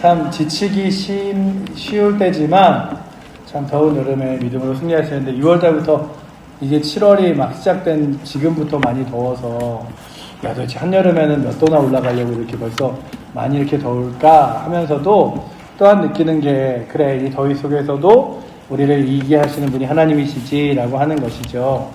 참 지치기 쉬울 때지만 참 더운 여름에 믿음으로 승리하시는데 6월달부터 이제 7월이 막 시작된 지금부터 많이 더워서 야 도대체 한여름에는 몇 도나 올라가려고 이렇게 벌써 많이 이렇게 더울까 하면서도 또한 느끼는 게 그래 이 더위 속에서도 우리를 이기게 하시는 분이 하나님이시지라고 하는 것이죠.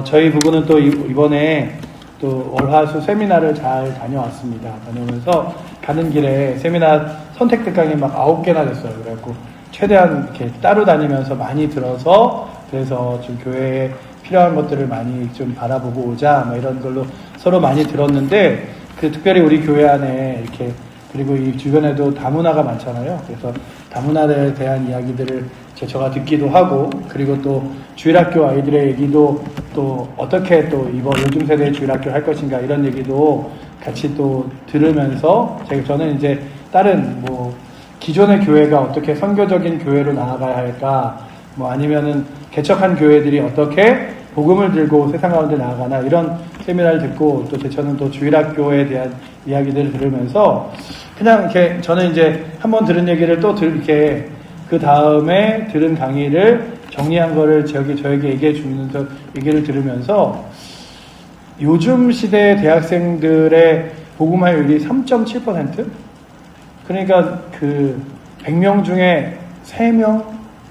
저희 부부는 또 이번에 또 월화수 세미나를 잘 다녀왔습니다. 다녀오면서 가는 길에 세미나 선택 특강이 막 9개나 됐어요. 그래갖고 최대한 이렇게 따로 다니면서 많이 들어서 그래서 좀 교회에 필요한 것들을 많이 좀 바라보고 오자 뭐 이런 걸로 서로 많이 들었는데 그 특별히 우리 교회 안에 이렇게 그리고 이 주변에도 다문화가 많잖아요. 그래서 다문화에 대한 이야기들을 제가 듣기도 하고 그리고 또 주일학교 아이들의 얘기도 또 어떻게 또 이번 요즘 세대의 주일학교를 할 것인가 이런 얘기도 같이 또 들으면서 저는 이제 다른 뭐 기존의 교회가 어떻게 선교적인 교회로 나아가야 할까 뭐 아니면은 개척한 교회들이 어떻게 복음을 들고 세상 가운데 나아가나 이런 세미나를 듣고 또 저는 또 주일학교에 대한 이야기들을 들으면서 그냥 이렇게 저는 이제 한번 들은 얘기를 또 이렇게 그 다음에 들은 강의를 정리한 거를 저에게 얘기해 주면서 얘기를 들으면서 요즘 시대의 대학생들의 복음화율이 3.7%? 그러니까 그 100명 중에 3명,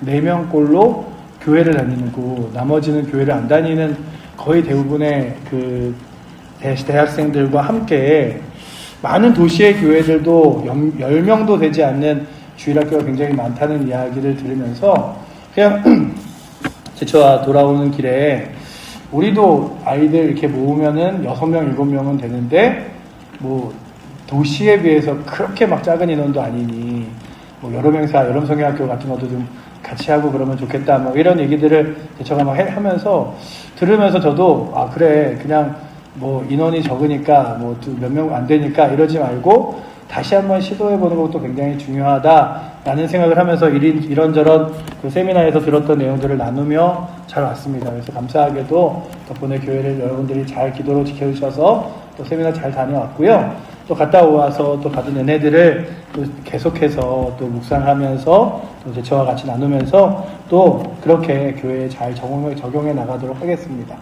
4명 꼴로 교회를 다니고 나머지는 교회를 안 다니는 거의 대부분의 그 대학생들과 함께 많은 도시의 교회들도 10명도 되지 않는 주일학교가 굉장히 많다는 이야기를 들으면서 그냥 제가 돌아오는 길에 우리도 아이들 이렇게 모으면은 6명, 7명은 되는데 뭐 도시에 비해서 그렇게 막 작은 인원도 아니니 뭐 여름 성경학교 같은 것도 좀 같이 하고 그러면 좋겠다 뭐 이런 얘기들을 제가 막 하면서 들으면서 저도 아 그래 그냥 뭐 인원이 적으니까 뭐 몇 명 안 되니까 이러지 말고 다시 한번 시도해보는 것도 굉장히 중요하다라는 생각을 하면서 이런저런 그 세미나에서 들었던 내용들을 나누며 잘 왔습니다. 그래서 감사하게도 덕분에 교회를 여러분들이 잘 기도로 지켜주셔서 또 세미나 잘 다녀왔고요. 또 갔다 와서 또 받은 은혜들을 또 계속해서 또 묵상하면서 또 저와 같이 나누면서 또 그렇게 교회에 잘 적용해 나가도록 하겠습니다.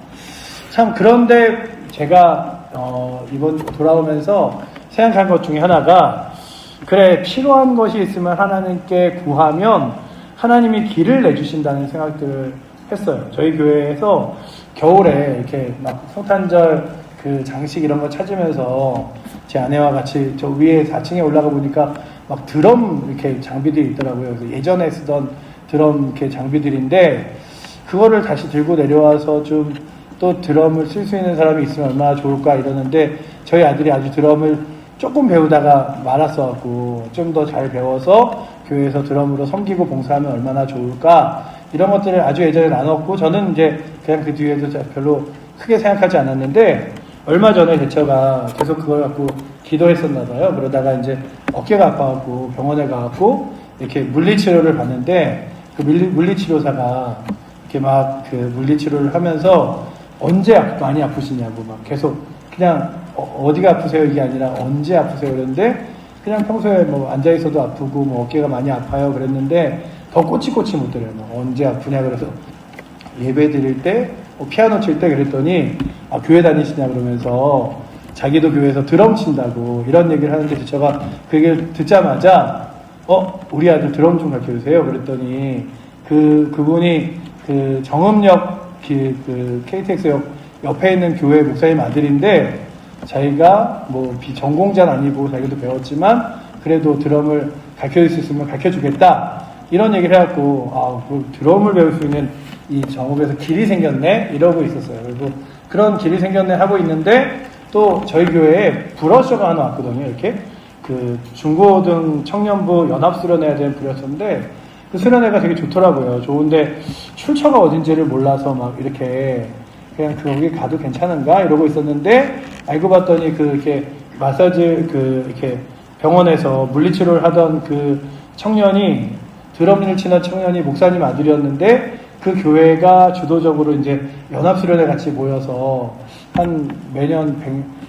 참 그런데 제가 이번 돌아오면서 생각한 것 중에 하나가 그래 필요한 것이 있으면 하나님께 구하면 하나님이 길을 내주신다는 생각들을 했어요. 저희 교회에서 겨울에 이렇게 막 성탄절 그 장식 이런 거 찾으면서 제 아내와 같이 저 위에 4층에 올라가 보니까 막 드럼 이렇게 장비들이 있더라고요. 그래서 예전에 쓰던 드럼 이렇게 장비들인데 그거를 다시 들고 내려와서 좀 또 드럼을 쓸 수 있는 사람이 있으면 얼마나 좋을까 이러는데 저희 아들이 아주 드럼을 조금 배우다가 말았어갖고 좀 더 잘 배워서 교회에서 드럼으로 섬기고 봉사하면 얼마나 좋을까 이런 것들을 아주 예전에 나눴고 저는 이제 그냥 그 뒤에도 별로 크게 생각하지 않았는데 얼마 전에 제처가 계속 그걸 갖고 기도했었나봐요. 그러다가 이제 어깨가 아파갖고 병원에 가갖고 이렇게 물리치료를 받는데 그 물리치료사가 이렇게 막 그 물리치료를 하면서 언제 많이 아프시냐고 막 계속 그냥 어디가 아프세요 이게 아니라 언제 아프세요 그랬는데 그냥 평소에 뭐 앉아있어도 아프고 뭐 어깨가 많이 아파요 그랬는데 더 꼬치꼬치 묻더래요. 막 언제 아프냐 그래서 예배 드릴 때 피아노 칠 때 그랬더니 아 교회 다니시냐 그러면서 자기도 교회에서 드럼 친다고 이런 얘기를 하는데 제가 그 얘기를 듣자마자 우리 아들 드럼 좀 가르쳐주세요 그랬더니 그분이 그 정읍역 그 KTX역 옆에 있는 교회 목사님 아들인데 자기가 뭐 비전공자는 아니고 자기도 배웠지만 그래도 드럼을 가르쳐줄 수 있으면 가르쳐주겠다 이런 얘기를 해갖고 그 드럼을 배울 수 있는 이 정읍에서 길이 생겼네 이러고 있었어요. 그리고 그런 길이 생겼네 하고 있는데 또 저희 교회에 브러셔가 하나 왔거든요. 이렇게 그 중고등 청년부 연합수련회에 대한 브러셔인데 그 수련회가 되게 좋더라고요. 좋은데 출처가 어딘지를 몰라서 막 이렇게 그냥 거기 가도 괜찮은가 이러고 있었는데 알고 봤더니 이렇게 마사지 이렇게 병원에서 물리치료를 하던 그 청년이 드럼을 치는 청년이 목사님 아들이었는데 그 교회가 주도적으로 이제 연합수련회 같이 모여서 한 매년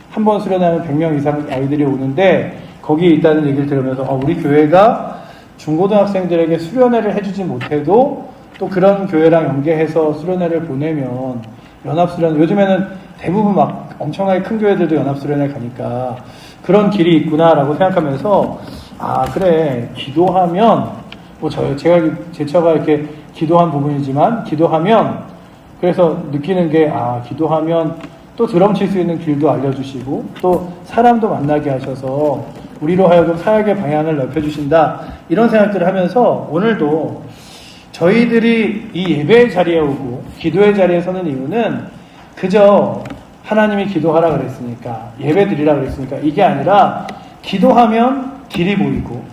한 번 수련하면 100명 이상 아이들이 오는데 거기에 있다는 얘기를 들으면서 우리 교회가 중고등학생들에게 수련회를 해주지 못해도 또 그런 교회랑 연계해서 수련회를 보내면 연합수련, 요즘에는 대부분 막 엄청나게 큰 교회들도 연합수련회 가니까 그런 길이 있구나라고 생각하면서 그래, 기도하면 제가 제처가 이렇게 기도한 부분이지만 기도하면 그래서 느끼는 게 기도하면 또 드럼 칠 수 있는 길도 알려주시고 또 사람도 만나게 하셔서 우리로 하여금 사역의 방향을 넓혀주신다, 이런 생각들을 하면서 오늘도 저희들이 이 예배의 자리에 오고 기도의 자리에 서는 이유는 그저 하나님이 기도하라 그랬으니까, 예배 드리라 그랬으니까 이게 아니라, 기도하면 길이 보이고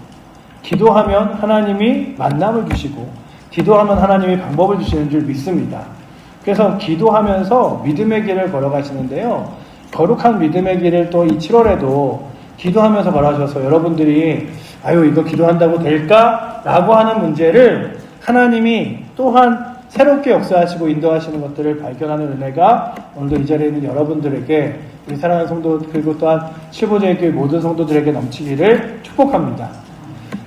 기도하면 하나님이 만남을 주시고 기도하면 하나님이 방법을 주시는 줄 믿습니다. 그래서 기도하면서 믿음의 길을 걸어가시는데요, 거룩한 믿음의 길을 또 이 7월에도 기도하면서 걸어가셔서 여러분들이 이거 기도한다고 될까? 라고 하는 문제를 하나님이 또한 새롭게 역사하시고 인도하시는 것들을 발견하는 은혜가 오늘도 이 자리에 있는 여러분들에게, 우리 사랑하는 성도 그리고 또한 실보제의 교회 모든 성도들에게 넘치기를 축복합니다.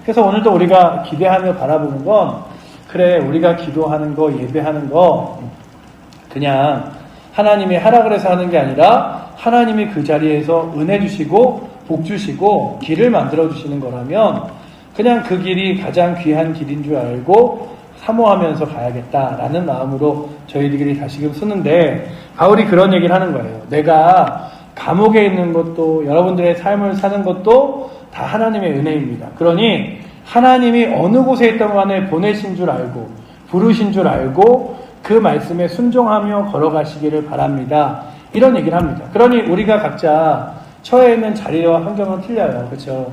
그래서 오늘도 우리가 기대하며 바라보는 건, 그래, 우리가 기도하는 거, 예배하는 거 그냥 하나님이 하라 그래서 하는 게 아니라 하나님이 그 자리에서 은혜 주시고 복 주시고 길을 만들어 주시는 거라면 그냥 그 길이 가장 귀한 길인 줄 알고 사모하면서 가야겠다라는 마음으로 저희들이 다시금 쓰는데, 바울이 그런 얘기를 하는 거예요. 내가 감옥에 있는 것도 여러분들의 삶을 사는 것도 다 하나님의 은혜입니다. 그러니 하나님이 어느 곳에 있던 간에 보내신 줄 알고 부르신 줄 알고 그 말씀에 순종하며 걸어가시기를 바랍니다. 이런 얘기를 합니다. 그러니 우리가 각자 처해 있는 자리와 환경은 틀려요. 그렇죠?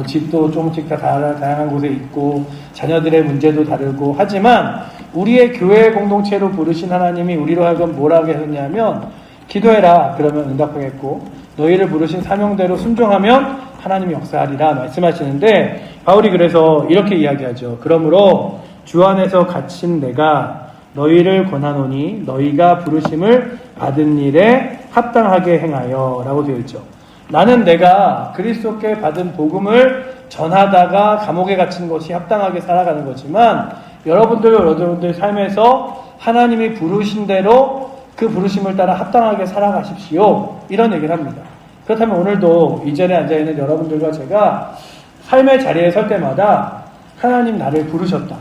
집도 조금씩 다 다양한 곳에 있고 자녀들의 문제도 다르고 하지만 우리의 교회 공동체로 부르신 하나님이 우리로 하여금 뭐라고 했냐면 기도해라, 그러면 응답하겠고 너희를 부르신 사명대로 순종하면 하나님이 역사하리라 말씀하시는데, 바울이 그래서 이렇게 이야기하죠. 그러므로 주 안에서 갇힌 내가 너희를 권하노니 너희가 부르심을 받은 일에 합당하게 행하여 라고 되어 있죠. 나는 내가 그리스도께 받은 복음을 전하다가 감옥에 갇힌 것이 합당하게 살아가는 거지만, 여러분들 삶에서 하나님이 부르신 대로 그 부르심을 따라 합당하게 살아가십시오, 이런 얘기를 합니다. 그렇다면 오늘도 이 자리에 앉아있는 여러분들과 제가 삶의 자리에 설 때마다 하나님 나를 부르셨다,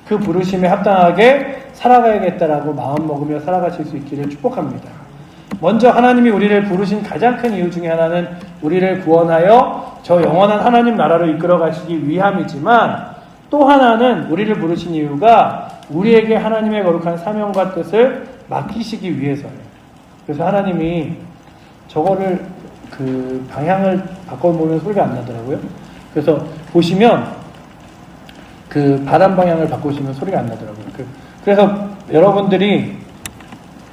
그 부르심에 합당하게 살아가야겠다라고 마음 먹으며 살아가실 수 있기를 축복합니다. 먼저 하나님이 우리를 부르신 가장 큰 이유 중에 하나는 우리를 구원하여 저 영원한 하나님 나라로 이끌어 가시기 위함이지만, 또 하나는 우리를 부르신 이유가 우리에게 하나님의 거룩한 사명과 뜻을 맡기시기 위해서예요. 그래서 하나님이 저거를 그 방향을 바꿔보면 소리가 안 나더라고요. 그래서 보시면 그 바람 방향을 바꾸시면 소리가 안 나더라고요. 그래서 여러분들이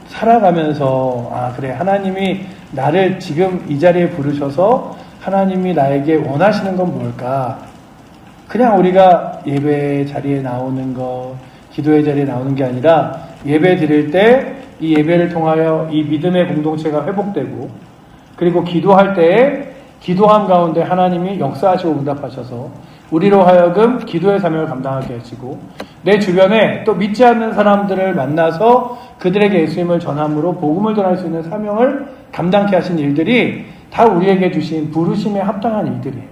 살아가면서 그래, 하나님이 나를 지금 이 자리에 부르셔서 하나님이 나에게 원하시는 건 뭘까? 그냥 우리가 예배 자리에 나오는 거, 기도의 자리에 나오는 게 아니라 예배 드릴 때 이 예배를 통하여 이 믿음의 공동체가 회복되고, 그리고 기도할 때에 기도함 가운데 하나님이 역사하시고 응답하셔서 우리로 하여금 기도의 사명을 감당하게 하시고, 내 주변에 또 믿지 않는 사람들을 만나서 그들에게 예수님을 전함으로 복음을 전할 수 있는 사명을 감당케 하신 일들이 다 우리에게 주신 부르심에 합당한 일들이에요.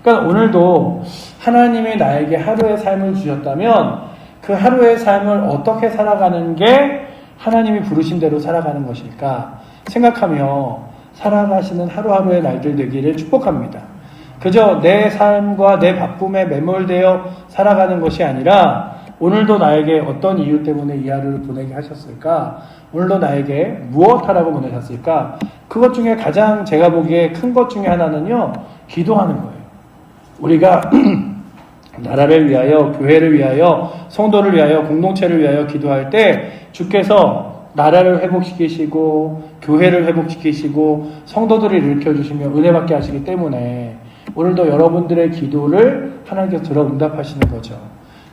그러니까 오늘도 하나님이 나에게 하루의 삶을 주셨다면 그 하루의 삶을 어떻게 살아가는 게 하나님이 부르신 대로 살아가는 것일까 생각하며 살아가시는 하루하루의 날들 되기를 축복합니다. 그저 내 삶과 내 바쁨에 매몰되어 살아가는 것이 아니라, 오늘도 나에게 어떤 이유 때문에 이 하루를 보내게 하셨을까? 오늘도 나에게 무엇 하라고 보내셨을까? 그것 중에 가장 제가 보기에 큰 것 중에 하나는요, 기도하는 거예요. 우리가 나라를 위하여, 교회를 위하여, 성도를 위하여, 공동체를 위하여 기도할 때 주께서 나라를 회복시키시고 교회를 회복시키시고 성도들을 일으켜주시며 은혜받게 하시기 때문에 오늘도 여러분들의 기도를 하나님께서 들어 응답하시는 거죠.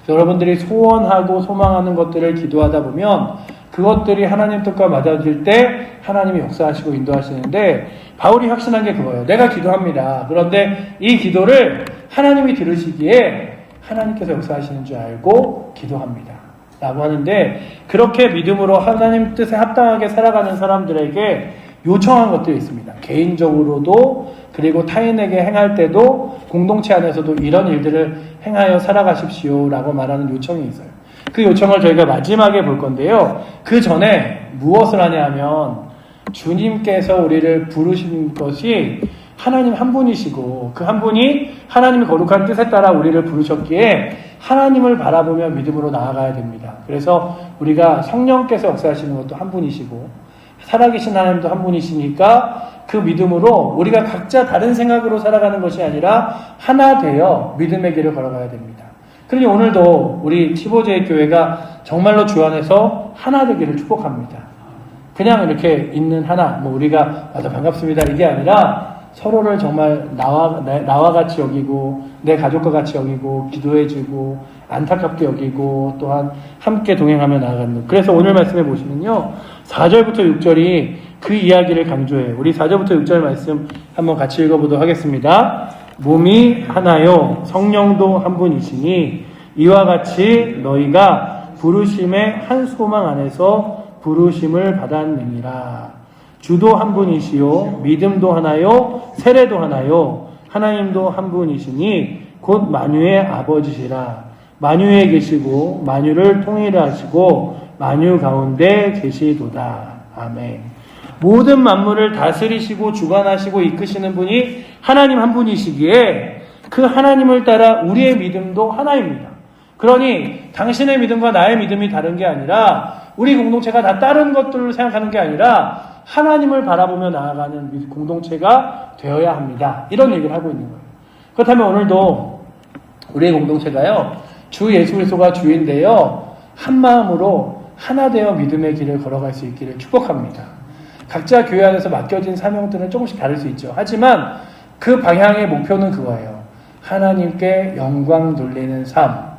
여러분들이 소원하고 소망하는 것들을 기도하다 보면 그것들이 하나님 뜻과 맞아질 때 하나님이 역사하시고 인도하시는데 바울이 확신한 게 그거예요. 내가 기도합니다. 그런데 이 기도를 하나님이 들으시기에 하나님께서 역사하시는 줄 알고 기도합니다. 라고 하는데 그렇게 믿음으로 하나님 뜻에 합당하게 살아가는 사람들에게 요청한 것들이 있습니다. 개인적으로도 그리고 타인에게 행할 때도 공동체 안에서도 이런 일들을 행하여 살아가십시오 라고 말하는 요청이 있어요. 그 요청을 저희가 마지막에 볼 건데요. 그 전에 무엇을 하냐 하면 주님께서 우리를 부르신 것이 하나님 한 분이시고 그 한 분이 하나님의 거룩한 뜻에 따라 우리를 부르셨기에 하나님을 바라보며 믿음으로 나아가야 됩니다. 그래서 우리가 성령께서 역사하시는 것도 한 분이시고 살아계신 하나님도 한 분이시니까 그 믿음으로 우리가 각자 다른 생각으로 살아가는 것이 아니라 하나 되어 믿음의 길을 걸어가야 됩니다. 그러니 오늘도 우리 15제의 교회가 정말로 주 안에서 하나 되기를 축복합니다. 그냥 이렇게 있는 하나, 우리가 와서 반갑습니다 이게 아니라 서로를 정말 나와 같이 여기고 내 가족과 같이 여기고 기도해주고 안타깝게 여기고 또한 함께 동행하며 나아가는 것. 그래서 오늘 말씀해 보시면요 4절부터 6절이 그 이야기를 강조해요. 우리 4절부터 6절 말씀 한번 같이 읽어보도록 하겠습니다. 몸이 하나요 성령도 한 분이시니 이와 같이 너희가 부르심의 한 소망 안에서 부르심을 받았느니라. 주도 한 분이시요 믿음도 하나요 세례도 하나요 하나님도 한 분이시니 곧 만유의 아버지시라. 만유에 계시고 만유를 통일하시고 만유 가운데 계시도다. 아멘. 모든 만물을 다스리시고 주관하시고 이끄시는 분이 하나님 한 분이시기에 그 하나님을 따라 우리의 믿음도 하나입니다. 그러니 당신의 믿음과 나의 믿음이 다른 게 아니라 우리 공동체가 다 다른 것들을 생각하는 게 아니라 하나님을 바라보며 나아가는 공동체가 되어야 합니다. 이런 얘기를 하고 있는 거예요. 그렇다면 오늘도 우리의 공동체가요. 주 예수 그리스도가 주인데요. 한 마음으로 하나 되어 믿음의 길을 걸어갈 수 있기를 축복합니다. 각자 교회 안에서 맡겨진 사명들은 조금씩 다를 수 있죠. 하지만 그 방향의 목표는 그거예요. 하나님께 영광 돌리는 삶.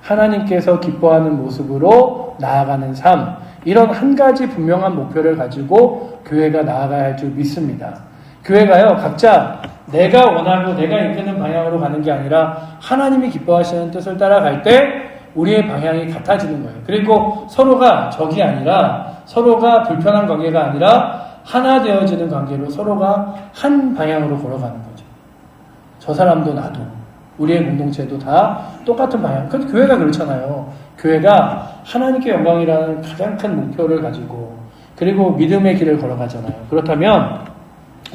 하나님께서 기뻐하는 모습으로 나아가는 삶. 이런 한 가지 분명한 목표를 가지고 교회가 나아가야 할 줄 믿습니다. 교회가요, 각자 내가 원하고 내가 이끄는 방향으로 가는 게 아니라 하나님이 기뻐하시는 뜻을 따라갈 때 우리의 방향이 같아지는 거예요. 그리고 서로가 적이 아니라 서로가 불편한 관계가 아니라 하나 되어지는 관계로 서로가 한 방향으로 걸어가는 거죠. 저 사람도 나도 우리의 공동체도 다 똑같은 방향. 근데 교회가 그렇잖아요. 교회가 하나님께 영광이라는 가장 큰 목표를 가지고 그리고 믿음의 길을 걸어가잖아요. 그렇다면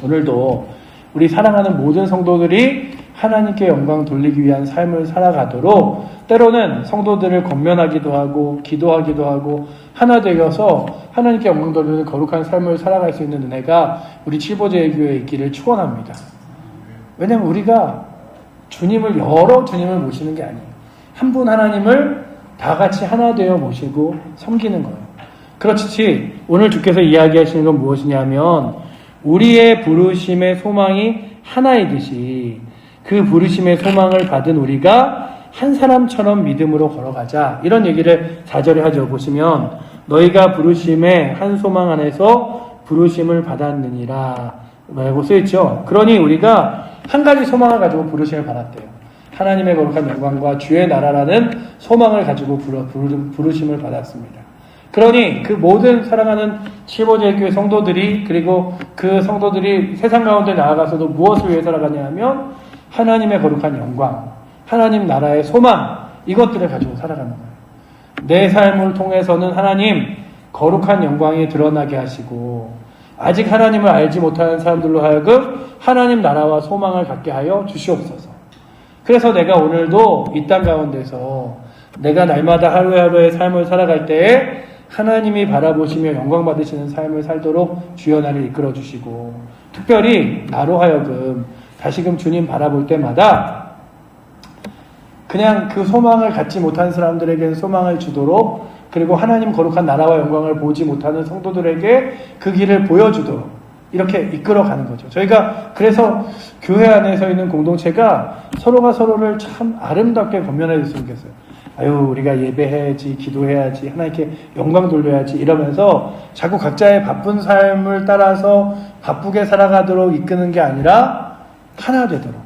오늘도 우리 사랑하는 모든 성도들이 하나님께 영광 돌리기 위한 삶을 살아가도록 때로는 성도들을 권면하기도 하고 기도하기도 하고 하나 되어서 하나님께 영광 돌리는 거룩한 삶을 살아갈 수 있는 은혜가 우리 7보제의 교회에 있기를 축원합니다. 왜냐하면 우리가 여러 주님을 모시는 게 아니에요. 한 분 하나님을 다 같이 하나 되어 모시고 섬기는 거예요. 그렇지 오늘 주께서 이야기하시는 건 무엇이냐면 우리의 부르심의 소망이 하나이듯이 그 부르심의 소망을 받은 우리가 한 사람처럼 믿음으로 걸어가자. 이런 얘기를 4절에 하죠. 보시면 너희가 부르심의 한 소망 안에서 부르심을 받았느니라 라고 쓰여있죠. 그러니 우리가 한 가지 소망을 가지고 부르심을 받았대요. 하나님의 거룩한 영광과 주의 나라라는 소망을 가지고 부르심을 받았습니다. 그러니 그 모든 사랑하는 7보제의 교회 성도들이 그리고 그 성도들이 세상 가운데 나아가서도 무엇을 위해 살아가냐 하면 하나님의 거룩한 영광, 하나님 나라의 소망 이것들을 가지고 살아가는 거예요. 내 삶을 통해서는 하나님 거룩한 영광이 드러나게 하시고 아직 하나님을 알지 못하는 사람들로 하여금 하나님 나라와 소망을 갖게 하여 주시옵소서. 그래서 내가 오늘도 이 땅 가운데서 내가 날마다 하루하루의 삶을 살아갈 때에 하나님이 바라보시며 영광 받으시는 삶을 살도록 주여 나를 이끌어 주시고 특별히 나로 하여금 다시금 주님 바라볼 때마다 그냥 그 소망을 갖지 못한 사람들에게는 소망을 주도록 그리고 하나님 거룩한 나라와 영광을 보지 못하는 성도들에게 그 길을 보여주도록 이렇게 이끌어가는 거죠. 저희가 그래서 교회 안에서 있는 공동체가 서로가 서로를 참 아름답게 권면해 줬으면 좋겠어요. 우리가 예배해야지, 기도해야지, 하나님께 영광 돌려야지 이러면서 자꾸 각자의 바쁜 삶을 따라서 바쁘게 살아가도록 이끄는 게 아니라 하나 되도록.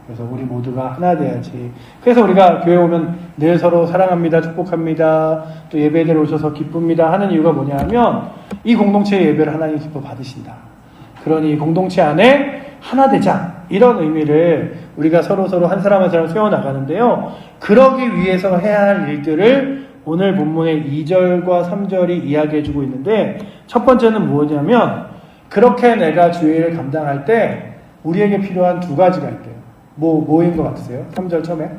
그래서 우리 모두가 하나 돼야지. 그래서 우리가 교회 오면 늘 서로 사랑합니다, 축복합니다, 또 예배에 오셔서 기쁩니다 하는 이유가 뭐냐면 이 공동체의 예배를 하나님 기뻐 받으신다. 그러니 공동체 안에 하나 되자, 이런 의미를 우리가 서로 한 사람 한 사람 세워나가는데요. 그러기 위해서 해야 할 일들을 오늘 본문의 2절과 3절이 이야기해주고 있는데, 첫 번째는 뭐냐면 그렇게 내가 주일을 감당할 때 우리에게 필요한 두 가지가 있대요. 뭐인 것 같으세요? 3절 처음에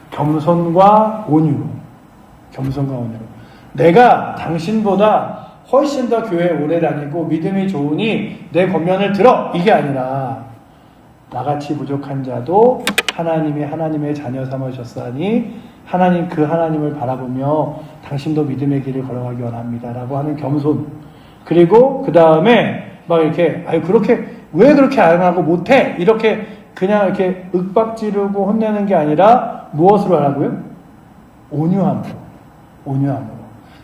겸손과 온유. 내가 당신보다 훨씬 더 교회에 오래 다니고 믿음이 좋으니 내 권면을 들어, 이게 아니라 나같이 부족한 자도 하나님의 자녀 삼으셨으니 하나님을 바라보며 당신도 믿음의 길을 걸어가기 원합니다 라고 하는 겸손. 그리고 그 다음에 막 이렇게 왜 그렇게 안 하고 못해, 이렇게 그냥 이렇게 윽박지르고 혼내는 게 아니라 무엇으로 하라고요? 온유함으로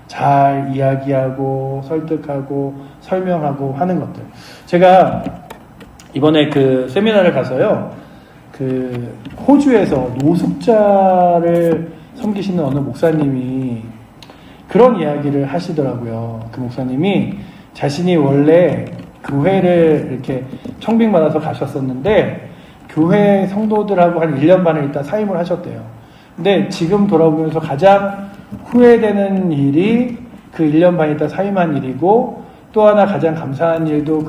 잘 이야기하고 설득하고 설명하고 하는 것들. 제가 이번에 그 세미나를 가서요, 그 호주에서 노숙자를 섬기시는 어느 목사님이 그런 이야기를 하시더라고요. 그 목사님이 자신이 원래 교회를 이렇게 청빙받아서 가셨었는데 교회 성도들하고 한 1년 반을 있다 사임을 하셨대요. 근데 지금 돌아보면서 가장 후회되는 일이 그 1년 반 있다 사임한 일이고, 또 하나 가장 감사한 일도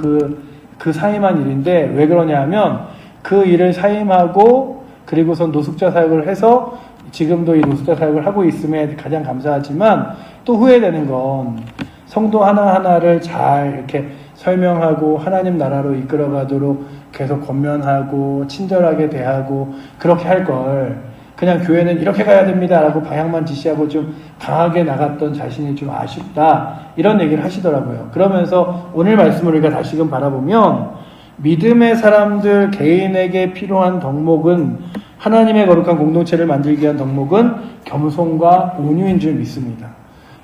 그 사임한 일인데, 왜 그러냐 하면 그 일을 사임하고 그리고선 노숙자 사역을 해서 지금도 이 노숙자 사역을 하고 있음에 가장 감사하지만, 또 후회되는 건 성도 하나하나를 잘 이렇게 설명하고 하나님 나라로 이끌어가도록 계속 권면하고 친절하게 대하고 그렇게 할 걸 그냥 교회는 이렇게 가야 됩니다 라고 방향만 지시하고 좀 강하게 나갔던 자신이 좀 아쉽다, 이런 얘기를 하시더라고요. 그러면서 오늘 말씀을 우리가 다시금 바라보면 믿음의 사람들 개인에게 필요한 덕목은, 하나님의 거룩한 공동체를 만들기 위한 덕목은 겸손과 온유인 줄 믿습니다.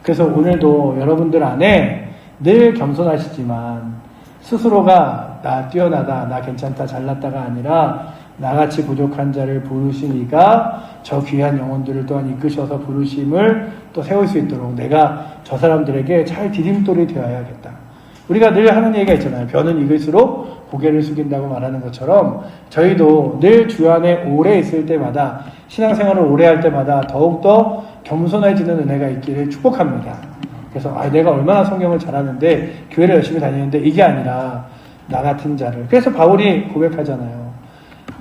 그래서 오늘도 여러분들 안에 늘 겸손하시지만 스스로가 나 뛰어나다, 나 괜찮다, 잘났다가 아니라 나같이 부족한 자를 부르신 이가 저 귀한 영혼들을 또한 이끄셔서 부르심을 또 세울 수 있도록 내가 저 사람들에게 잘 디딤돌이 되어야겠다. 우리가 늘 하는 얘기가 있잖아요. 벼는 익을수록 고개를 숙인다고 말하는 것처럼 저희도 늘 주 안에 오래 있을 때마다, 신앙생활을 오래 할 때마다 더욱더 겸손해지는 은혜가 있기를 축복합니다. 그래서 내가 얼마나 성경을 잘하는데 교회를 열심히 다니는데, 이게 아니라 나 같은 자를. 그래서 바울이 고백하잖아요.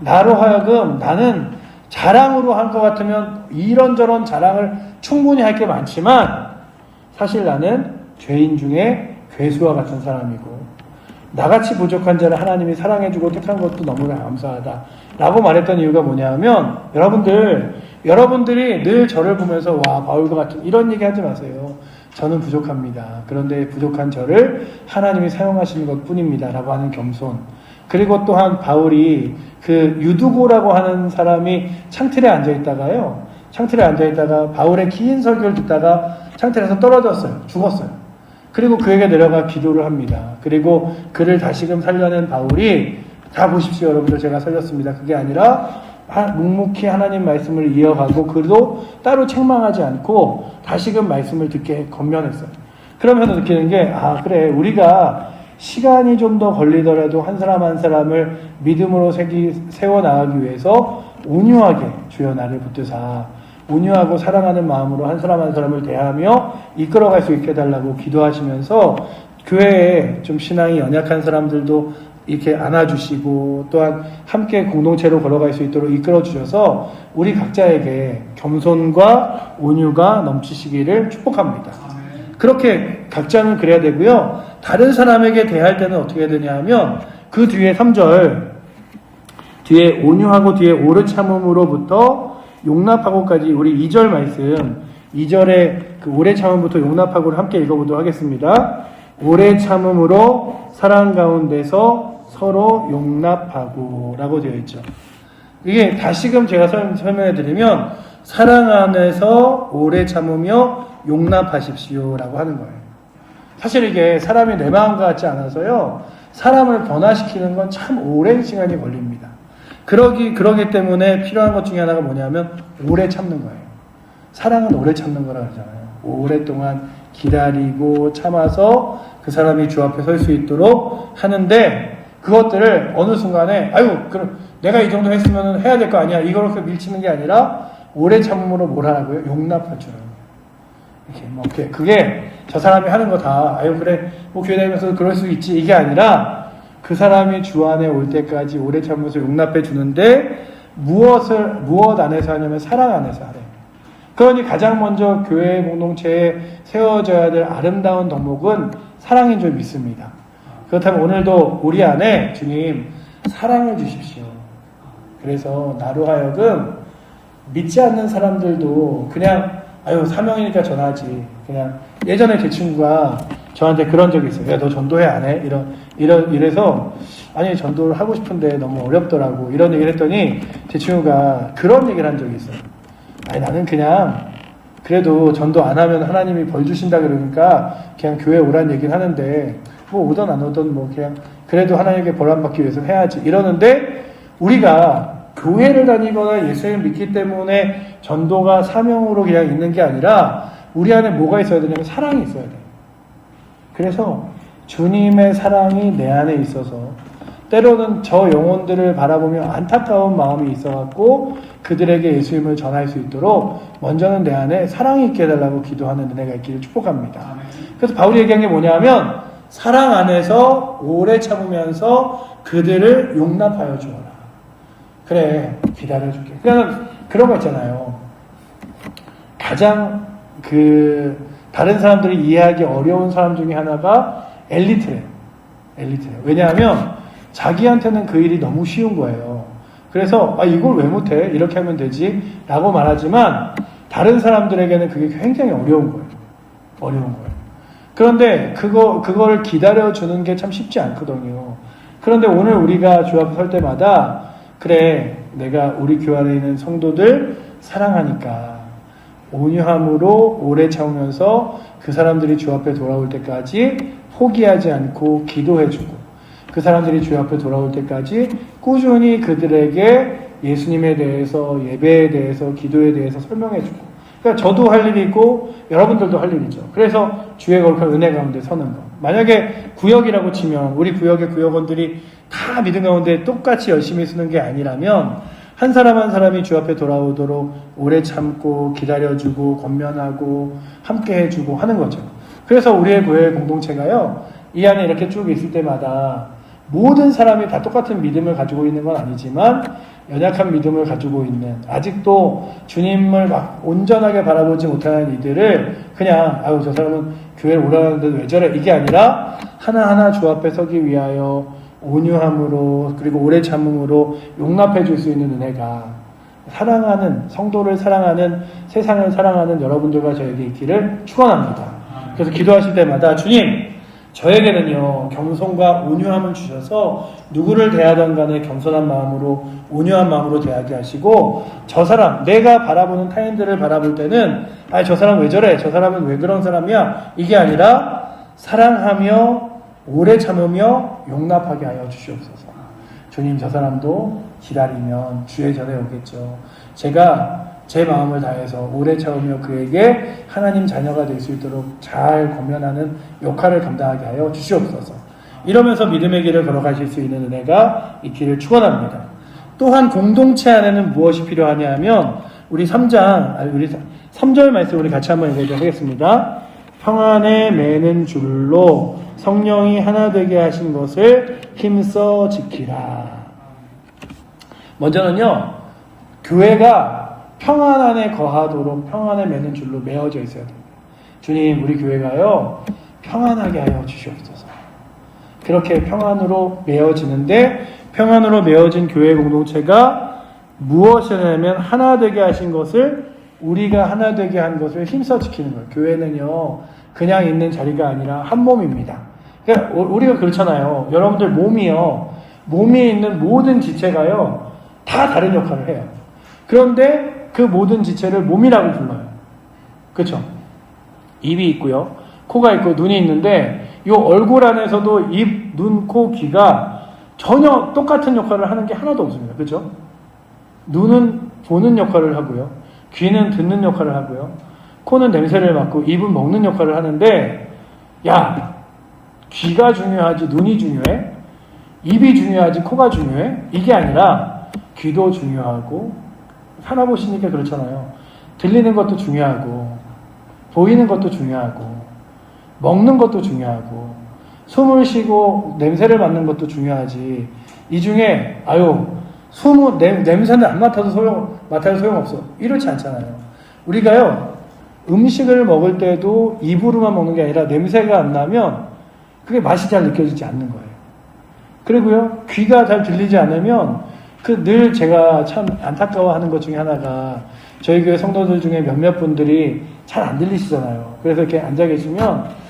나로 하여금 나는 자랑으로 할 것 같으면 이런저런 자랑을 충분히 할 게 많지만 사실 나는 죄인 중에 괴수와 같은 사람이고 나같이 부족한 자를 하나님이 사랑해주고 택한 것도 너무나 감사하다 라고 말했던 이유가 뭐냐면, 여러분들이 늘 저를 보면서 와 바울과 같은 이런 얘기 하지 마세요. 저는 부족합니다. 그런데 부족한 저를 하나님이 사용하시는 것 뿐입니다 라고 하는 겸손. 그리고 또한 바울이 그 유두고라고 하는 사람이 창틀에 앉아있다가 바울의 긴 설교를 듣다가 창틀에서 떨어졌어요. 죽었어요. 그리고 그에게 내려가 기도를 합니다. 그리고 그를 다시금 살려낸 바울이, 다 보십시오 여러분들, 제가 살렸습니다. 그게 아니라 묵묵히 하나님 말씀을 이어가고 그도 따로 책망하지 않고 다시금 말씀을 듣게 권면했어요. 그러면서 느끼는 게, 그래, 우리가 시간이 좀 더 걸리더라도 한 사람 한 사람을 믿음으로 세워나가기 위해서 온유하게 주여 나를 붙드사 온유하고 사랑하는 마음으로 한 사람 한 사람을 대하며 이끌어갈 수 있게 해달라고 기도하시면서 교회에 좀 신앙이 연약한 사람들도 이렇게 안아주시고 또한 함께 공동체로 걸어갈 수 있도록 이끌어주셔서 우리 각자에게 겸손과 온유가 넘치시기를 축복합니다. 그렇게 각자는 그래야 되고요. 다른 사람에게 대할 때는 어떻게 해야 되냐 하면 그 뒤에 3절 뒤에 온유하고 뒤에 오래 참음으로부터 용납하고까지 우리 2절 말씀, 2절에 그 오래 참음부터 용납하고를 함께 읽어보도록 하겠습니다. 오래 참음으로 사랑 가운데서 서로 용납하고 라고 되어 있죠. 이게 다시금 제가 설명해 드리면 사랑 안에서 오래 참으며 용납하십시오라고 하는 거예요. 사실 이게 사람이 내 마음과 같지 않아서요. 사람을 변화시키는 건 참 오랜 시간이 걸립니다. 그러기 때문에 필요한 것 중에 하나가 뭐냐면 오래 참는 거예요. 사랑은 오래 참는 거라고 그러잖아요. 오랫동안 기다리고 참아서 그 사람이 주 앞에 설 수 있도록 하는데 그것들을 어느 순간에 그럼 내가 이 정도 했으면 해야 될 거 아니야. 이걸 밀치는 게 아니라 오래 참음으로 뭘 하라고요? 용납할 줄 알아요. 이렇게 그게 저 사람이 하는 거 다 그래 교회 다니면서 그럴 수 있지 이게 아니라 그 사람이 주 안에 올 때까지 오래 참으면서 용납해 주는데 무엇 안에서 하냐면 사랑 안에서 하래. 그러니 가장 먼저 교회 공동체에 세워져야 될 아름다운 덕목은 사랑인 줄 믿습니다. 그렇다면 오늘도 우리 안에 주님 사랑을 주십시오. 그래서 나로 하여금 믿지 않는 사람들도 그냥 사명이니까 전하지. 그냥 예전에 제 친구가 저한테 그런 적이 있어요. 야, 너 전도회 안 해? 이래서 아니 전도를 하고 싶은데 너무 어렵더라고. 이런 얘기를 했더니 제 친구가 그런 얘기를 한 적이 있어요. 나는 그냥 그래도 전도 안 하면 하나님이 벌 주신다 그러니까 그냥 교회 오란 얘기는 하는데 뭐 오든 안 오든 뭐 그냥 그래도 하나님께 벌 안 받기 위해서 해야지 이러는데 우리가 교회를 다니거나 예수님을 믿기 때문에 전도가 사명으로 그냥 있는 게 아니라 우리 안에 뭐가 있어야 되냐면 사랑이 있어야 돼요. 그래서 주님의 사랑이 내 안에 있어서 때로는 저 영혼들을 바라보며 안타까운 마음이 있어갖고 그들에게 예수님을 전할 수 있도록 먼저는 내 안에 사랑이 있게 해달라고 기도하는 은혜가 있기를 축복합니다. 그래서 바울이 얘기한 게 뭐냐면 사랑 안에서 오래 참으면서 그들을 용납하여 주어라. 그래 기다려줄게. 그냥 그런 거 있잖아요. 가장 다른 사람들이 이해하기 어려운 사람 중에 하나가 엘리트래요. 왜냐하면 자기한테는 그 일이 너무 쉬운 거예요. 그래서 이걸 왜 못해? 이렇게 하면 되지 라고 말하지만 다른 사람들에게는 그게 굉장히 어려운 거예요. 그런데 그걸 기다려주는 게 참 쉽지 않거든요. 그런데 오늘 우리가 주 앞에 설 때마다 그래 내가 우리 교회 안에 있는 성도들 사랑하니까 온유함으로 오래 참으면서 그 사람들이 주 앞에 돌아올 때까지 포기하지 않고 기도해주고 그 사람들이 주 앞에 돌아올 때까지 꾸준히 그들에게 예수님에 대해서 예배에 대해서 기도에 대해서 설명해주고 그러니까 저도 할 일이 있고 여러분들도 할 일이죠. 그래서 주의 거룩한 은혜 가운데 서는 것. 만약에 구역이라고 치면 우리 구역의 구역원들이 다 믿음 가운데 똑같이 열심히 쓰는 게 아니라면 한 사람 한 사람이 주 앞에 돌아오도록 오래 참고 기다려주고 권면하고 함께 해주고 하는 거죠. 그래서 우리의 교회 공동체가요 이 안에 이렇게 쭉 있을 때마다 모든 사람이 다 똑같은 믿음을 가지고 있는 건 아니지만 연약한 믿음을 가지고 있는 아직도 주님을 막 온전하게 바라보지 못하는 이들을 그냥 저 사람은 교회를 오라는데 왜 저래 이게 아니라 하나하나 주 앞에 서기 위하여 온유함으로 그리고 오래 참음으로 용납해 줄 수 있는 은혜가 사랑하는 성도를 사랑하는 세상을 사랑하는 여러분들과 저에게 있기를 축원합니다. 그래서 기도하실 때마다 주님 저에게는요 겸손과 온유함을 주셔서 누구를 대하던 간에 겸손한 마음으로 온유한 마음으로 대하게 하시고 저 사람 내가 바라보는 타인들을 바라볼 때는 저 사람 왜 저래 저 사람은 왜 그런 사람이야 이게 아니라 사랑하며 오래 참으며 용납하게 하여 주시옵소서. 주님 저 사람도 기다리면 주의 전에 오겠죠. 제가 제 마음을 다해서 오래 참으며 그에게 하나님 자녀가 될 수 있도록 잘 권면하는 역할을 감당하게 하여 주시옵소서. 이러면서 믿음의 길을 걸어가실 수 있는 은혜가 있기를 축원합니다. 또한 공동체 안에는 무엇이 필요하냐 하면 우리 3절 말씀 우리 같이 한번 읽어보도록 하겠습니다. 평안에 매는 줄로 성령이 하나 되게 하신 것을 힘써 지키라. 먼저는요 교회가 평안 안에 거하도록 평안에 매는 줄로 매어져 있어야 됩니다. 주님 우리 교회가요 평안하게 하여 주시옵소서. 그렇게 평안으로 매어지는데 평안으로 매어진 교회 공동체가 무엇이냐면 하나 되게 하신 것을 우리가 하나 되게 한 것을 힘써 지키는 거예요. 교회는요 그냥 있는 자리가 아니라 한 몸입니다. 그러니까 우리가 그렇잖아요. 여러분들 몸에 있는 모든 지체가요 다 다른 역할을 해요. 그런데 그 모든 지체를 몸이라고 불러요. 그렇죠? 입이 있고요. 코가 있고 눈이 있는데 이 얼굴 안에서도 입, 눈, 코, 귀가 전혀 똑같은 역할을 하는 게 하나도 없습니다. 그렇죠? 눈은 보는 역할을 하고요. 귀는 듣는 역할을 하고요. 코는 냄새를 맡고 입은 먹는 역할을 하는데 야, 귀가 중요하지 눈이 중요해? 입이 중요하지 코가 중요해? 이게 아니라 귀도 중요하고 살아보시니까 그렇잖아요. 들리는 것도 중요하고 보이는 것도 중요하고 먹는 것도 중요하고 숨을 쉬고 냄새를 맡는 것도 중요하지. 이 중에 냄새는 안 맡아도 소용없어. 이렇지 않잖아요. 우리가요 음식을 먹을 때도 입으로만 먹는 게 아니라 냄새가 안 나면 그게 맛이 잘 느껴지지 않는 거예요. 그리고요 귀가 잘 들리지 않으면 늘 제가 참 안타까워하는 것 중에 하나가 저희 교회 성도들 중에 몇몇 분들이 잘 안 들리시잖아요. 그래서 이렇게 앉아 계시면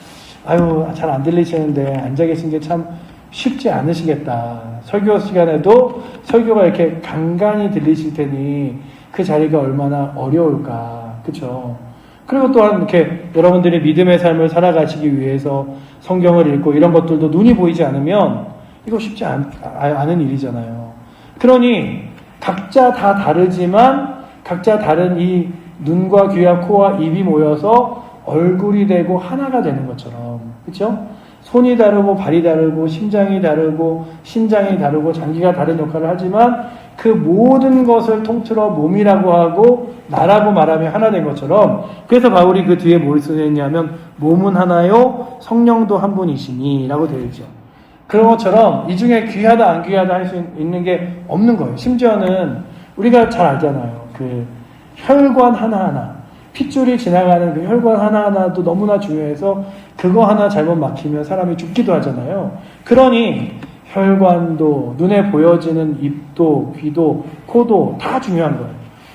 잘 안 들리시는데 앉아 계신 게 참 쉽지 않으시겠다. 설교 시간에도 설교가 이렇게 간간히 들리실 테니 그 자리가 얼마나 어려울까. 그렇죠? 그리고 또한 이렇게 여러분들이 믿음의 삶을 살아가시기 위해서 성경을 읽고 이런 것들도 눈이 보이지 않으면 이거 쉽지 않은 일이잖아요. 그러니 각자 다 다르지만 각자 다른 이 눈과 귀와 코와 입이 모여서 얼굴이 되고 하나가 되는 것처럼, 그렇죠? 손이 다르고 발이 다르고 심장이 다르고 신장이 다르고 장기가 다른 역할을 하지만 그 모든 것을 통틀어 몸이라고 하고 나라고 말하며 하나 된 것처럼, 그래서 바울이 그 뒤에 뭘 쓰냐면 몸은 하나요 성령도 한 분이시니 라고 되어 있죠. 그런 것처럼 이 중에 귀하다 안 귀하다 할 수 있는 게 없는 거예요. 심지어는 우리가 잘 알잖아요. 그 혈관 하나하나, 핏줄이 지나가는 그 혈관 하나하나도 너무나 중요해서 그거 하나 잘못 막히면 사람이 죽기도 하잖아요. 그러니 혈관도, 눈에 보여지는 입도, 귀도, 코도 다 중요한 거예요.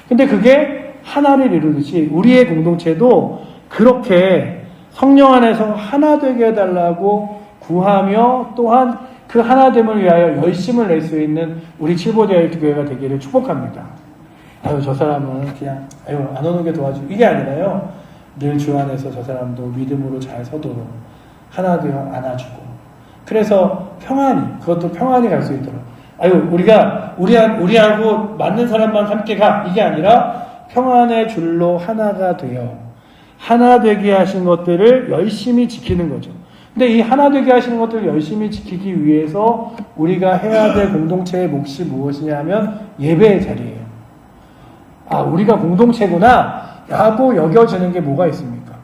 근데 그게 하나를 이루듯이 우리의 공동체도 그렇게 성령 안에서 하나 되게 해달라고 구하며 또한 그 하나됨을 위하여 열심을 낼 수 있는 우리 칠보자일 교회가 되기를 축복합니다. 저 사람은 그냥 안 오는 게 도와주고 이게 아니라요. 늘 주 안에서 저 사람도 믿음으로 잘 서도록 하나 되어 안아주고, 그래서 평안히, 그것도 평안히 갈 수 있도록 우리하고 맞는 사람만 함께 가, 이게 아니라 평안의 줄로 하나가 되어 하나 되게 하신 것들을 열심히 지키는 거죠. 근데 이 하나 되게 하시는 것들을 열심히 지키기 위해서 우리가 해야 될 공동체의 몫이 무엇이냐 하면 예배의 자리예요. 우리가 공동체구나 라고 여겨지는 게 뭐가 있습니까?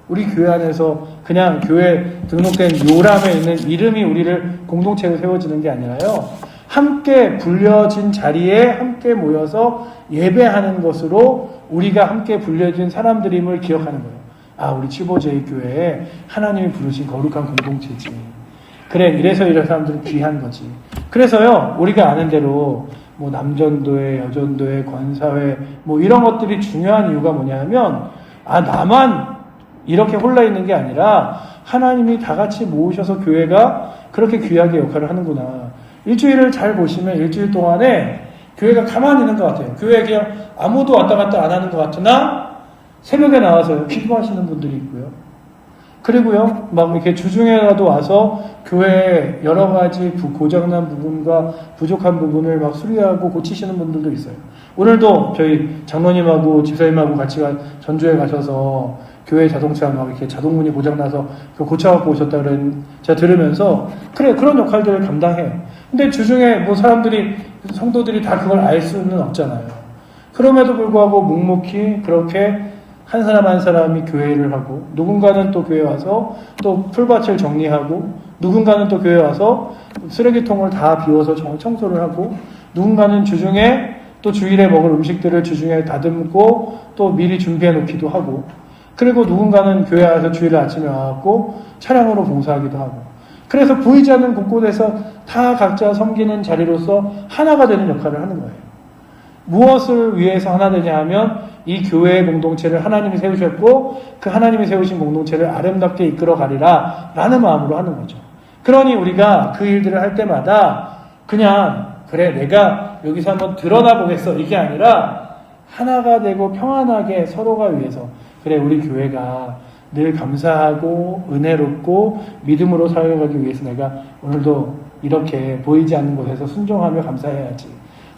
우리 교회 안에서 그냥 교회 등록된 요람에 있는 이름이 우리를 공동체로 세워지는 게 아니라요, 함께 불려진 자리에 함께 모여서 예배하는 것으로 우리가 함께 불려진 사람들임을 기억하는 거예요. 우리 칠보제일교회에 하나님이 부르신 거룩한 공동체지. 그래, 이래서 이런 사람들은 귀한 거지. 그래서요, 우리가 아는 대로 남전도회, 여전도회, 권사회 이런 것들이 중요한 이유가 뭐냐면 나만 이렇게 홀라 있는 게 아니라 하나님이 다 같이 모으셔서 교회가 그렇게 귀하게 역할을 하는구나. 일주일을 잘 보시면 일주일 동안에 교회가 가만히 있는 것 같아요. 교회에 그냥 아무도 왔다 갔다 안 하는 것 같으나 새벽에 나와서 기도하시는 분들이 있고요. 그리고요, 이렇게 주중에라도 와서 교회에 여러 가지 고장난 부분과 부족한 부분을 수리하고 고치시는 분들도 있어요. 오늘도 저희 장로님하고 집사님하고 같이 전주에 가셔서 교회 자동차 이렇게 자동문이 고장나서 고쳐갖고 오셨다 그런 제가 들으면서 그래, 그런 역할들을 감당해요. 근데 주중에 성도들이 다 그걸 알 수는 없잖아요. 그럼에도 불구하고 묵묵히 그렇게 한 사람 한 사람이 교회를 하고, 누군가는 또 교회 와서 또 풀밭을 정리하고, 누군가는 또 교회 와서 쓰레기통을 다 비워서 청소를 하고, 누군가는 주중에 또 주일에 먹을 음식들을 주중에 다듬고 또 미리 준비해 놓기도 하고, 그리고 누군가는 교회 와서 주일 아침에 와갖고 차량으로 봉사하기도 하고, 그래서 보이지 않는 곳곳에서 다 각자 섬기는 자리로서 하나가 되는 역할을 하는 거예요. 무엇을 위해서 하나 되냐 하면 이 교회의 공동체를 하나님이 세우셨고 그 하나님이 세우신 공동체를 아름답게 이끌어 가리라 라는 마음으로 하는 거죠. 그러니 우리가 그 일들을 할 때마다 그냥 그래 내가 여기서 한번 드러나 보겠어 이게 아니라 하나가 되고 평안하게 서로가 위해서 그래 우리 교회가 늘 감사하고 은혜롭고 믿음으로 살아가기 위해서 내가 오늘도 이렇게 보이지 않는 곳에서 순종하며 감사해야지.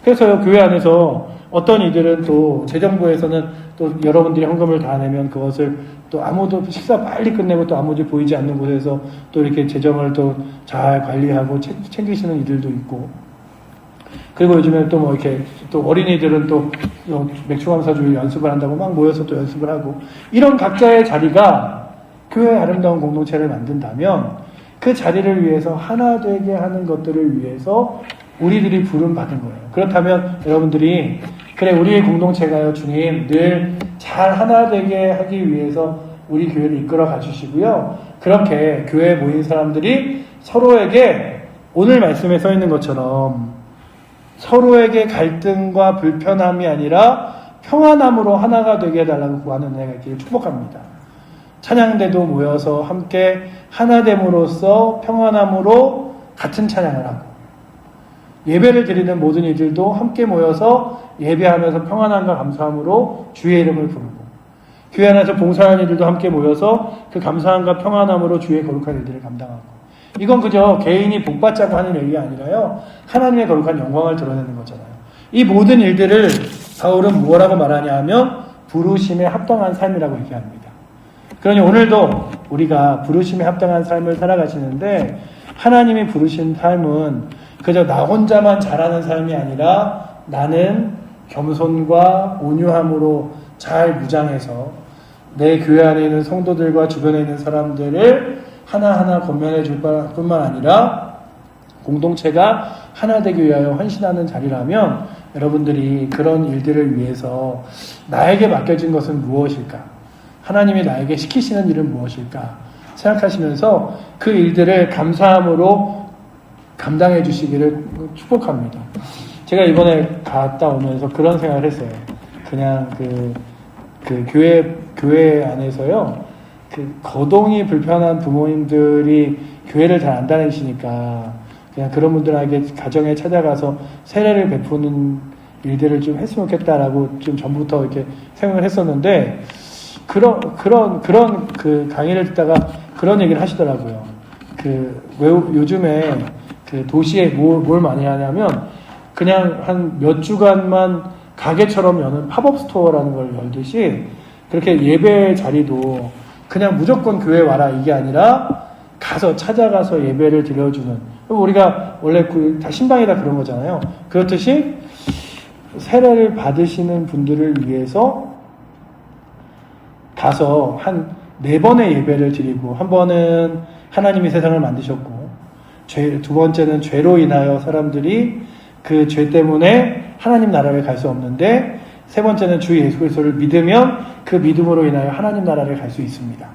그래서 교회 안에서 어떤 이들은 또 재정부에서는 또 여러분들이 헌금을 다 내면 그것을 또 아무도 식사 빨리 끝내고 또 아무도 보이지 않는 곳에서 또 이렇게 재정을 또 잘 관리하고 챙기시는 이들도 있고, 그리고 요즘에 또 뭐 이렇게 또 어린이들은 또 맥주감사주일 연습을 한다고 막 모여서 또 연습을 하고, 이런 각자의 자리가 교회의 아름다운 공동체를 만든다면 그 자리를 위해서 하나 되게 하는 것들을 위해서 우리들이 부름 받은 거예요. 그렇다면 여러분들이 그래 우리의 공동체가요 주님 늘 잘 하나 되게 하기 위해서 우리 교회를 이끌어 가주시고요. 그렇게 교회에 모인 사람들이 서로에게 오늘 말씀에 써 있는 것처럼 서로에게 갈등과 불편함이 아니라 평안함으로 하나가 되게 해달라고 구하는 은혜가 있기를 축복합니다. 찬양대도 모여서 함께 하나됨으로써 평안함으로 같은 찬양을 하고, 예배를 드리는 모든 이들도 함께 모여서 예배하면서 평안함과 감사함으로 주의 이름을 부르고, 교회 안에서 봉사하는 이들도 함께 모여서 그 감사함과 평안함으로 주의 거룩한 일들을 감당하고, 이건 그저 개인이 복받자고 하는 얘기가 아니라요 하나님의 거룩한 영광을 드러내는 거잖아요. 이 모든 일들을 바울은 뭐라고 말하냐 하면 부르심에 합당한 삶이라고 얘기합니다. 그러니 오늘도 우리가 부르심에 합당한 삶을 살아가시는데, 하나님이 부르신 삶은 그저 나 혼자만 잘하는 삶이 아니라 나는 겸손과 온유함으로 잘 무장해서 내 교회 안에 있는 성도들과 주변에 있는 사람들을 하나하나 권면해 줄 뿐만 아니라 공동체가 하나 되기 위하여 헌신하는 자리라면, 여러분들이 그런 일들을 위해서 나에게 맡겨진 것은 무엇일까? 하나님이 나에게 시키시는 일은 무엇일까? 생각하시면서 그 일들을 감사함으로 감당해 주시기를 축복합니다. 제가 이번에 갔다 오면서 그런 생각을 했어요. 그냥 교회 안에서요, 거동이 불편한 부모님들이 교회를 잘 안 다니시니까 그냥 그런 분들에게 가정에 찾아가서 세례를 베푸는 일들을 좀 했으면 좋겠다라고 좀 전부터 이렇게 생각을 했었는데, 그런 강의를 듣다가 그런 얘기를 하시더라고요. 요즘에 도시에 뭘 많이 하냐면 그냥 한 몇 주간만 가게처럼 여는 팝업 스토어라는 걸 열듯이 그렇게 예배 자리도 그냥 무조건 교회 와라 이게 아니라 찾아가서 예배를 드려주는, 우리가 원래 다 신방이다 그런 거잖아요. 그렇듯이 세례를 받으시는 분들을 위해서 가서 한 4번의 예배를 드리고, 한 번은 하나님이 세상을 만드셨고, 두 번째는 죄로 인하여 사람들이 그 죄 때문에 하나님 나라를 갈 수 없는데, 세 번째는 주 예수 그리스도를 믿으면 그 믿음으로 인하여 하나님 나라를 갈 수 있습니다.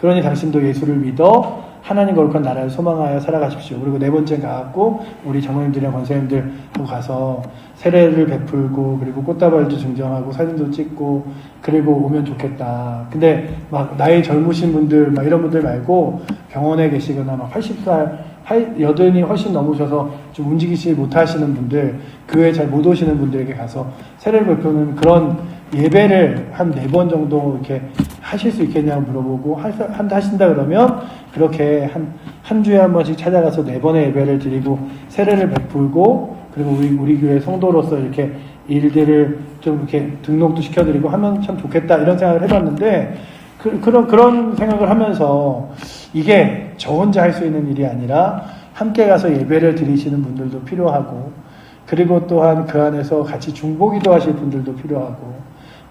그러니 당신도 예수를 믿어 하나님 거룩한 나라를 소망하여 살아가십시오. 그리고 네 번째 가갖고 우리 장로님들이랑 권사님들하고 가서 세례를 베풀고, 그리고 꽃다발도 증정하고 사진도 찍고, 그리고 오면 좋겠다. 근데 막 나이 젊으신 분들 막 이런 분들 말고 병원에 계시거나 막 80살 여든이 훨씬 넘으셔서 좀 움직이지 못하시는 분들, 교회 잘 못 오시는 분들에게 가서 세례를 베푸는 그런 예배를 한 4번 정도 이렇게 하실 수 있겠냐고 물어보고, 하신다 그러면 그렇게 한 주에 한 번씩 찾아가서 4번의 예배를 드리고 세례를 베풀고, 그리고 우리 교회 성도로서 이렇게 일들을 좀 이렇게 등록도 시켜드리고 하면 참 좋겠다, 이런 생각을 해봤는데, 그런 생각을 하면서 이게 저 혼자 할 수 있는 일이 아니라 함께 가서 예배를 드리시는 분들도 필요하고, 그리고 또한 그 안에서 같이 중보기도 하실 분들도 필요하고,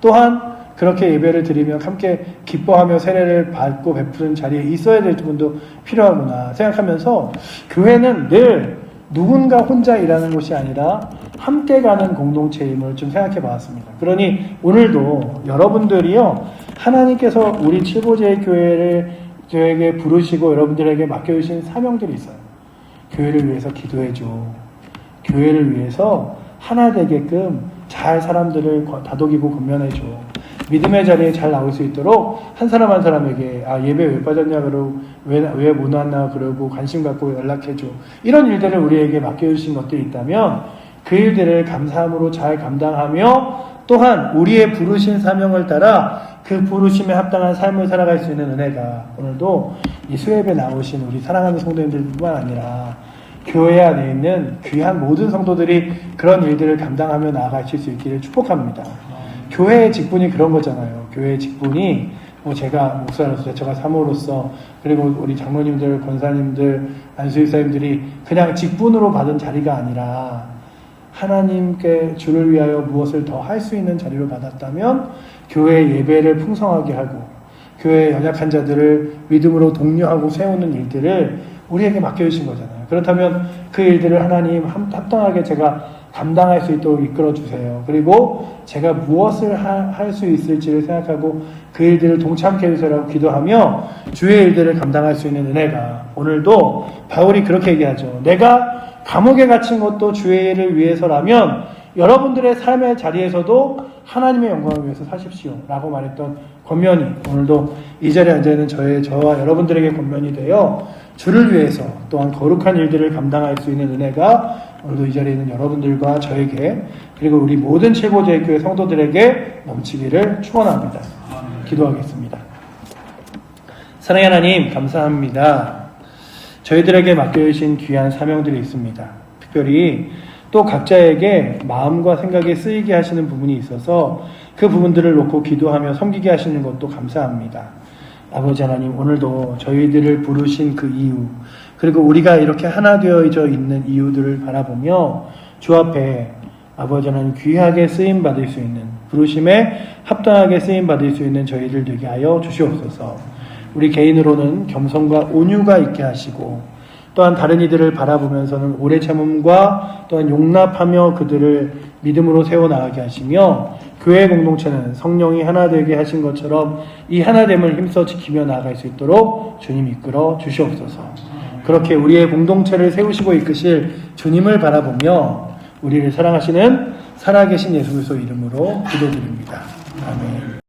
또한 그렇게 예배를 드리면 함께 기뻐하며 세례를 받고 베푸는 자리에 있어야 될 분도 필요하구나 생각하면서, 교회는 늘 누군가 혼자 일하는 곳이 아니라 함께 가는 공동체임을 좀 생각해 봤습니다. 그러니 오늘도 여러분들이요, 하나님께서 우리 칠보제의 교회에게 부르시고 여러분들에게 맡겨주신 사명들이 있어요. 교회를 위해서 기도해줘. 교회를 위해서 하나 되게끔 잘 사람들을 다독이고 권면해줘. 믿음의 자리에 잘 나올 수 있도록 한 사람 한 사람에게 예배 왜 빠졌냐 그러고 왜 못 왔나 그러고 관심 갖고 연락해줘. 이런 일들을 우리에게 맡겨주신 것들이 있다면 그 일들을 감사함으로 잘 감당하며 또한 우리의 부르신 사명을 따라 그 부르심에 합당한 삶을 살아갈 수 있는 은혜가 오늘도 이 수협에 나오신 우리 사랑하는 성도님들뿐만 아니라 교회 안에 있는 귀한 모든 성도들이 그런 일들을 감당하며 나아가실 수 있기를 축복합니다. 교회의 직분이 그런 거잖아요. 교회의 직분이 제가 목사로서, 제가 사모로서, 그리고 우리 장로님들, 권사님들, 안수집사님들이 그냥 직분으로 받은 자리가 아니라 하나님께 주를 위하여 무엇을 더 할 수 있는 자리로 받았다면 교회의 예배를 풍성하게 하고 교회의 연약한 자들을 믿음으로 독려하고 세우는 일들을 우리에게 맡겨주신 거잖아요. 그렇다면 그 일들을 하나님 합당하게 제가 감당할 수 있도록 이끌어주세요. 그리고 제가 무엇을 할 수 있을지를 생각하고 그 일들을 동참케 해주세요라고 기도하며 주의 일들을 감당할 수 있는 은혜가 오늘도 바울이 그렇게 얘기하죠. 내가 감옥에 갇힌 것도 주의 일을 위해서라면 여러분들의 삶의 자리에서도 하나님의 영광을 위해서 사십시오 라고 말했던 권면이 오늘도 이 자리에 앉아있는 저와 여러분들에게 권면이 되어 주를 위해서 또한 거룩한 일들을 감당할 수 있는 은혜가 오늘도 이 자리에 있는 여러분들과 저에게 그리고 우리 모든 최고제일교회 성도들에게 넘치기를 축원합니다. 기도하겠습니다. 사랑의 하나님 감사합니다. 저희들에게 맡겨주신 귀한 사명들이 있습니다. 특별히 또 각자에게 마음과 생각에 쓰이게 하시는 부분이 있어서 그 부분들을 놓고 기도하며 섬기게 하시는 것도 감사합니다. 아버지 하나님 오늘도 저희들을 부르신 그 이유 그리고 우리가 이렇게 하나 되어져 있는 이유들을 바라보며 주 앞에 아버지 하나님 귀하게 쓰임받을 수 있는 부르심에 합당하게 쓰임받을 수 있는 저희들 되게 하여 주시옵소서. 우리 개인으로는 겸손과 온유가 있게 하시고 또한 다른 이들을 바라보면서는 오래 참음과 또한 용납하며 그들을 믿음으로 세워나가게 하시며 교회 공동체는 성령이 하나 되게 하신 것처럼 이 하나됨을 힘써 지키며 나아갈 수 있도록 주님 이끌어 주시옵소서. 그렇게 우리의 공동체를 세우시고 이끄실 주님을 바라보며 우리를 사랑하시는 살아계신 예수 그리스도 이름으로 기도드립니다. 아멘.